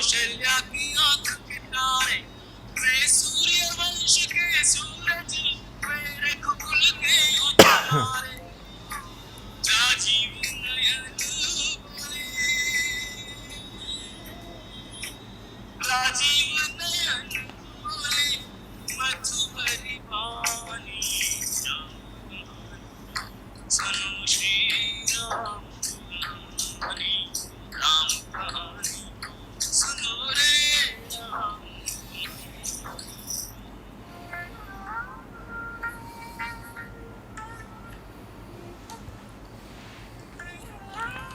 कौशल्या की आंख के तारे, वे सूर्यवंश के सूरज, वे रघुकुल के उजारे, राजीव नयन बोले, राजीव नयन बोले, मधुबरी वाणी सुनो श्री राम कहानी, राम कहानी सुनो रे राम।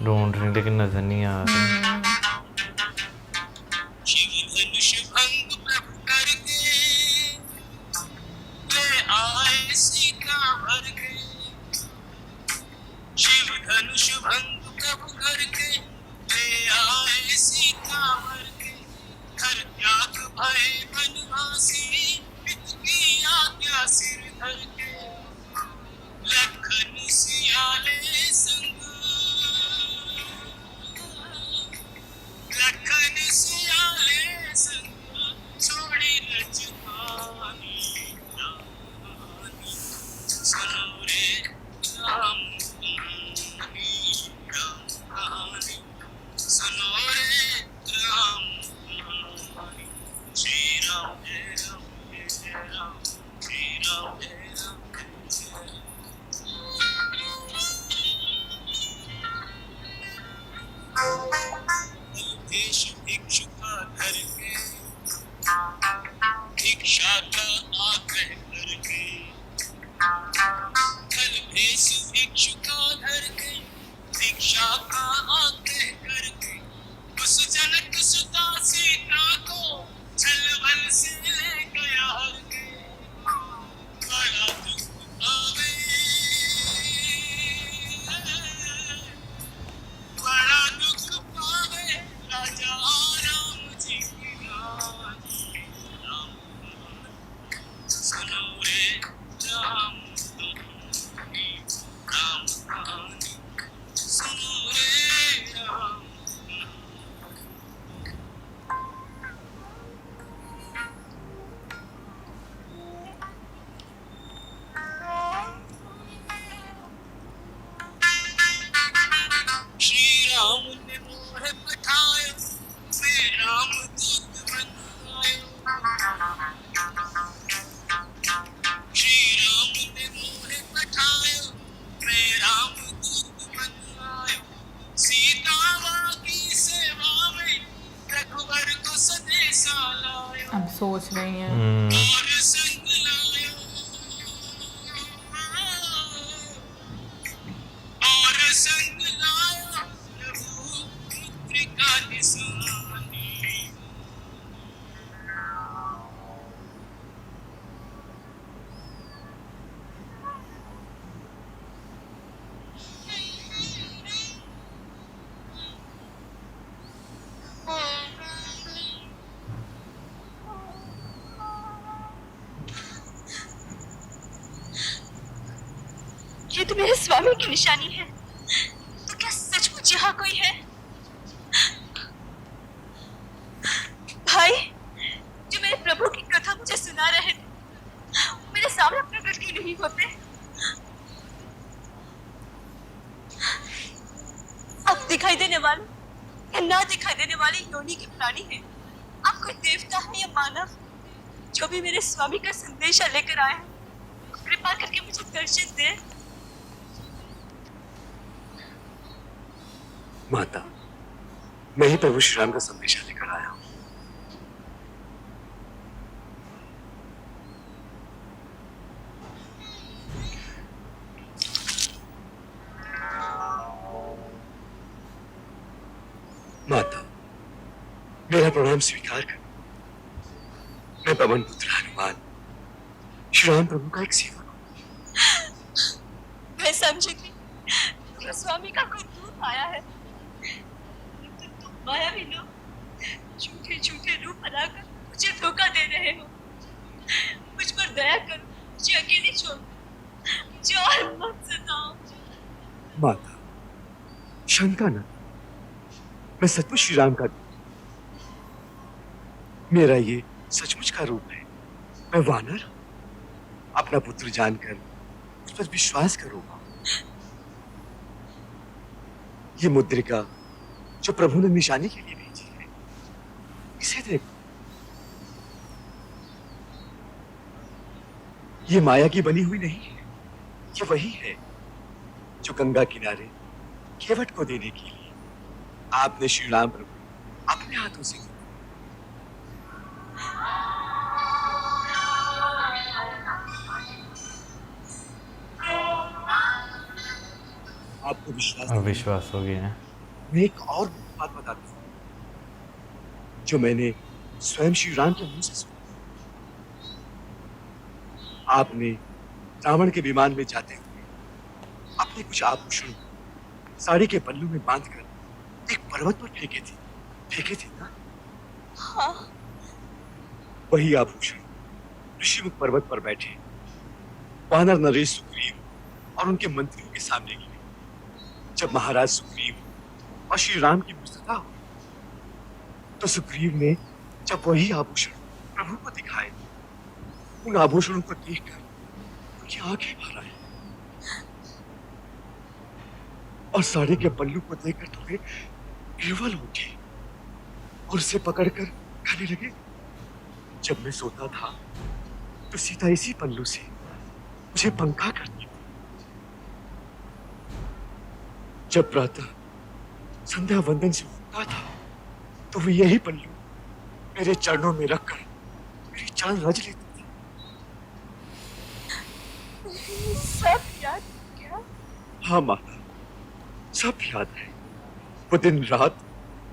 ढूंढ रही लेकिन नजर नहीं आ रही। शिव धनुष भंग प्रभु करके ले आए सीता भर के, शिव धनुष भंग प्रभु करके ले आए सीता भर के, घर त्याग भय बनवासी, पिता की आज्ञा सिर धर के, लखन सियाले संग, लखन सियाले संग, छोड़ी रजधानी, राम सुनो रे राम कहानी, राम कहानी सुनो रे राम कहानी, श्री राम जय राम जय राम, श्री राम जय राम जय राम। देश भिक्षु का धर के, भिक्षा का आग्रह करके, फल भेष भिक्षु का धर के, भिक्षा का आग्रह करके, उस जनक सुता सीता को छलबल से ले गया हर के, बड़ा दुख आवे, बड़ा दुख पावे राजा राम जी की रानी, राम कहानी सुनो रे राम कहानी, राम कहानी सुनो रे राम। श्री राम ने मोह पठायो, मैं राम दूत बन आयो, श्री राम ने मोह पठायो, मैं राम दूत बन आयो, सीता माँ की सेवा में रघुवर को संदेशा लायो, अब सोच रही हैं। और संग लायो, और संग लायो रघुपुत्र का निशानी। ये तो मेरे स्वामी की निशानी है, तो क्या सचमुच यहाँ कोई है? भाई, जो मेरे प्रभु की कथा मुझे सुना रहे थे, वो मेरे सामने प्रकट क्यों नहीं होते? अब दिखाई देने वाले या ना दिखाई देने वाले योनि के प्राणी है, आप कोई देवता है या मानव, जो भी मेरे स्वामी का संदेशा लेकर आए हैं, कृपा करके मुझे दर्शन दे। माता, मैं ही प्रभु श्री राम का संदेशा लेकर आया हूं। माता, मेरा प्रणाम स्वीकार कर। मैं पवन पुत्र हनुमान, श्री राम प्रभु का एक सेवक हूं। मैं समझी थी मेरे स्वामी का कोई दूत आया है, लेकिन तुम मायावी लोग झूठे झूठे रूप बनाकर मुझे धोखा दे रहे हो। मुझ पर दया करो, मुझे अकेली छोड़ दो, मुझे और मत सताओ। माता, शंका न, मैं सचमुच श्री राम का दूत। मेरा ये सचमुच का रूप है। मैं वानर हूं। अपना पुत्र जानकर उस पर विश्वास करो मां। ये मुद्रिका जो प्रभु ने निशानी के लिए भेजी है, इसे देखो। ये माया की बनी हुई नहीं है, ये वही है जो गंगा किनारे केवट को देने के लिए आपने श्री राम प्रभु अपने हाथों से दी। आपको विश्वास अब नहीं है? विश्वास हो गया है। मैं एक और बात बताता हूँ जो मैंने स्वयं श्री राम के मुंह से सुनी। आपने रावण के विमान में जाते हुए अपने कुछ आभूषण साड़ी के पल्लू में बांधकर एक पर्वत पर फेंके थे ना? हाँ। वही आभूषण ऋषिमुख पर्वत पर बैठे वानर नरेश सुग्रीव और उनके मंत्रियों के सामने गिरे। जब महाराज सुग्रीव और श्री राम की मित्रता हुई तो सुग्रीव ने जब वही आभूषण प्रभु को दिखाए, उन आभूषणों को देखकर उनकी आंखें भर आई और साड़ी के पल्लू को देखकर थोड़े केवल उठे और उसे पकड़कर कहने लगे, जब मैं सोता था तो सीता इसी पल्लू से मुझे पंखा करती थी। जब प्रातः संध्या वंदन से उठता था तो वो यही पल्लू मेरे चरणों में रखकर मेरी चरण रज लेती थी। सब याद क्या? हाँ माता, सब याद है। वो दिन रात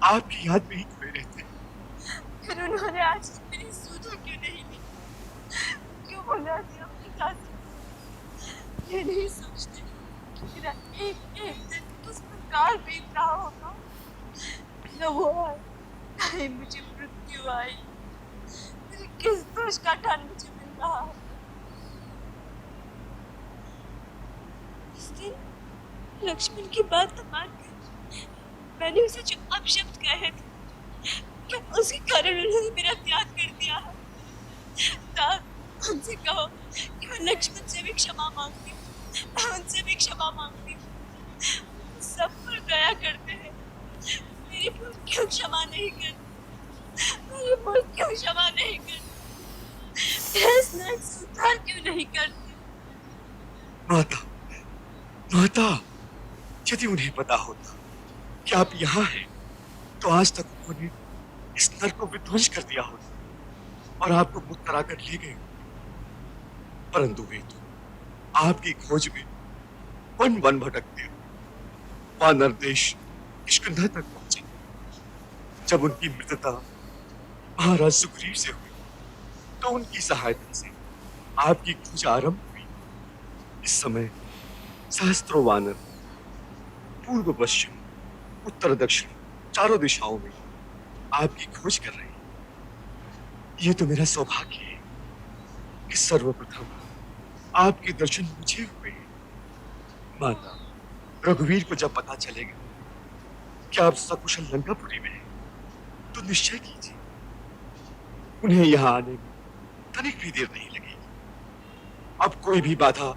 आपकी याद में ही खोए रहते। फिर उन्होंने आज मेरी सुधि क्यों नहीं ली? क्यों बोला दिया अपनी सास? ये नहीं सोचते कि मेरा एक एक दिन किस प्रकार बीत रहा होगा। न वो आए, न ही मुझे मृत्यु आई। मेरे किस दोष का दंड मुझे मिल रहा है? इस दिन लक्ष्मण की बात न मानकर मैंने उसे जो अपशब्द कहे थे, क्या उसके कारण उन्होंने मेरा त्याग कर दिया है? तार, उनसे कहो कि मैं लक्ष्मण से भी क्षमा मांगती हूँ। मैं उनसे भी क्षमा मांगती हूँ। सब पर दया करते हैं, मेरी भूल क्यों क्षमा नहीं करते? मेरी भूल क्यों क्षमा नहीं करते? मेरा स्नेह स्वीकार क्यों नहीं करते? माता, माता, यदि उन्हें पता होता कि आप यहाँ हैं, तो आज तक उन्होंने इस नर को विध्वंस कर दिया होता और आपको मुक्त कराकर ले गए। परंतु वे तो आपकी खोज में वन वन भटकते वानर देश किष्किंधा तक पहुंचे। जब उनकी मृत्यता महाराज सुग्रीव से हुई तो उनकी सहायता से आपकी खोज आरंभ हुई। इस समय सहस्त्रों वानर पूर्व पश्चिम उत्तर दक्षिण चारों दिशाओं में आपकी खोज कर रहे हैं। ये तो मेरा सौभाग्य है कि सर्वप्रथम आपके दर्शन मुझे हुए हैं। माता, रघुवीर को जब पता चलेगा कि आप सकुशल लंकापुरी में हैं, तो निश्चय कीजिए उन्हें यहाँ आने में तनिक भी देर नहीं लगेगी। अब कोई भी बाधा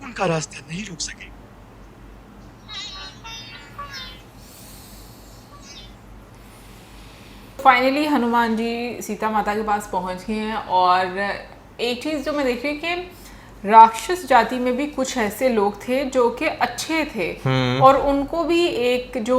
उनका रास्ता नहीं रोक सकेगी। फाइनली हनुमान जी सीता माता के पास पहुंच गए हैं। और एक चीज़ जो मैं देख रही हूँ कि राक्षस जाति में भी कुछ ऐसे लोग थे जो कि अच्छे थे और उनको भी एक जो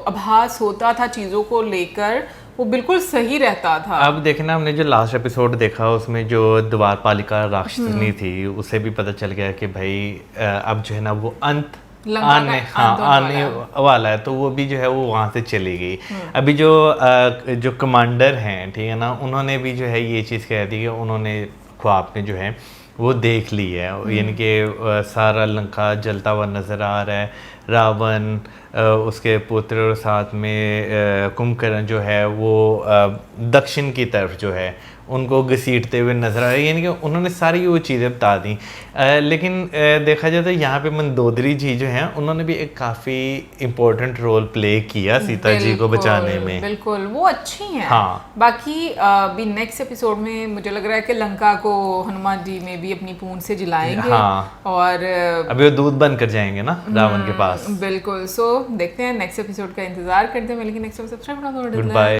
आभास होता था चीज़ों को लेकर, वो बिल्कुल सही रहता था। अब देखना, हमने जो लास्ट एपिसोड देखा उसमें जो द्वारपालिका राक्षसनी थी, उसे भी पता चल गया कि भाई अब जो है ना वो अंत आने वाला है, तो वो भी जो है वो वहाँ से चली गई। अभी जो कमांडर हैं, ठीक है ना, उन्होंने भी जो है ये चीज़ कह दी कि उन्होंने ख्वाब में जो है वो देख ली है, यानी कि सारा लंका जलता हुआ नज़र आ रहा है, रावण उसके पुत्र और साथ में कुंभकर्ण जो है वो दक्षिण की तरफ जो है उनको घसीटते हुए नजर आ रही है, यानी कि उन्होंने सारी वो चीज़ें बता दी। लेकिन देखा जाए तो यहाँ पे मंदोदरी जी जो हैं उन्होंने भी एक काफ़ी इम्पोर्टेंट रोल प्ले किया सीता जी को बचाने में। बिल्कुल वो अच्छी हैं। हाँ। बाकी अभी नेक्स्ट एपिसोड में मुझे लग रहा है कि लंका को हनुमान जी में भी अपनी पूंछ से जलाएंगे। हाँ। और अभी वो दूध बन कर जाएंगे ना रावण के पास। बिल्कुल। सो देखते हैं नेक्स्ट एपिसोड का इंतजार करते हैं। मिलेंगे next episode. Subscribe good bye.